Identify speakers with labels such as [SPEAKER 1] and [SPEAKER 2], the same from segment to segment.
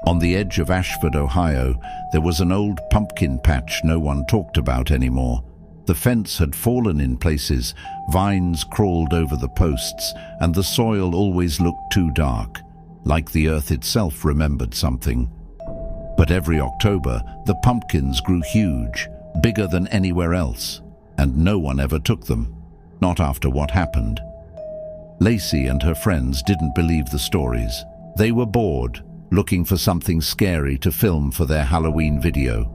[SPEAKER 1] On the edge of Ashford, Ohio, there was an old pumpkin patch no one talked about anymore. The fence had fallen in places, vines crawled over the posts, and the soil always looked too dark, like the earth itself remembered something. But every October, the pumpkins grew huge, bigger than anywhere else, and no one ever took them, not after what happened. Lacey and her friends didn't believe the stories. They were bored, looking for something scary to film for their Halloween video.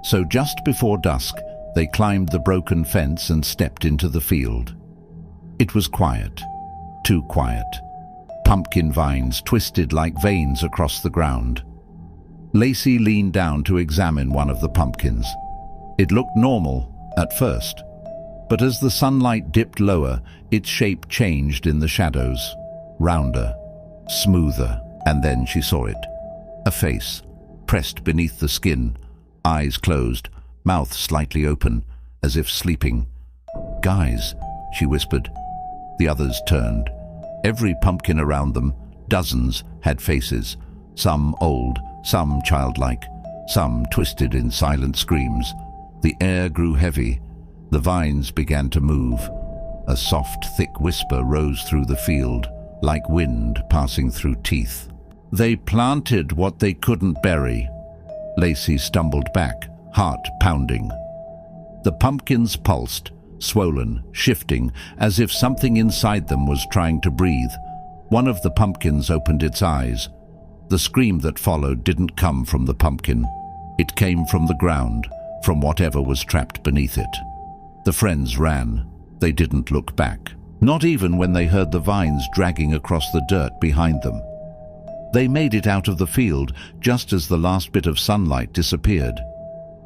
[SPEAKER 1] So just before dusk, they climbed the broken fence and stepped into the field. It was quiet, too quiet. Pumpkin vines twisted like veins across the ground. Lacey leaned down to examine one of the pumpkins. It looked normal at first, but as the sunlight dipped lower, its shape changed in the shadows, rounder, smoother, and then she saw it. A face, pressed beneath the skin, eyes closed, mouth slightly open, as if sleeping. "Guys," she whispered. The others turned. Every pumpkin around them, dozens, had faces, some old, some childlike, some twisted in silent screams. The air grew heavy. The vines began to move. A soft, thick whisper rose through the field, like wind passing through teeth. "They planted what they couldn't bury." Lacey stumbled back, heart pounding. The pumpkins pulsed, swollen, shifting, as if something inside them was trying to breathe. One of the pumpkins opened its eyes. The scream that followed didn't come from the pumpkin. It came from the ground, from whatever was trapped beneath it. The friends ran. They didn't look back, not even when they heard the vines dragging across the dirt behind them. They made it out of the field just as the last bit of sunlight disappeared.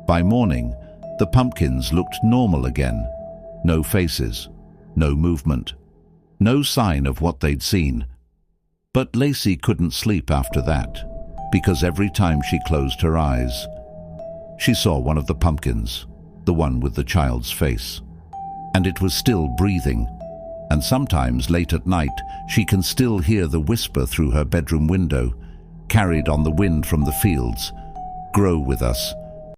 [SPEAKER 1] By morning, the pumpkins looked normal again. No faces, no movement, no sign of what they'd seen. But Lacey couldn't sleep after that, because every time she closed her eyes, she saw one of the pumpkins, the one with the child's face. And it was still breathing. And sometimes late at night, she can still hear the whisper through her bedroom window, carried on the wind from the fields. "Grow with us.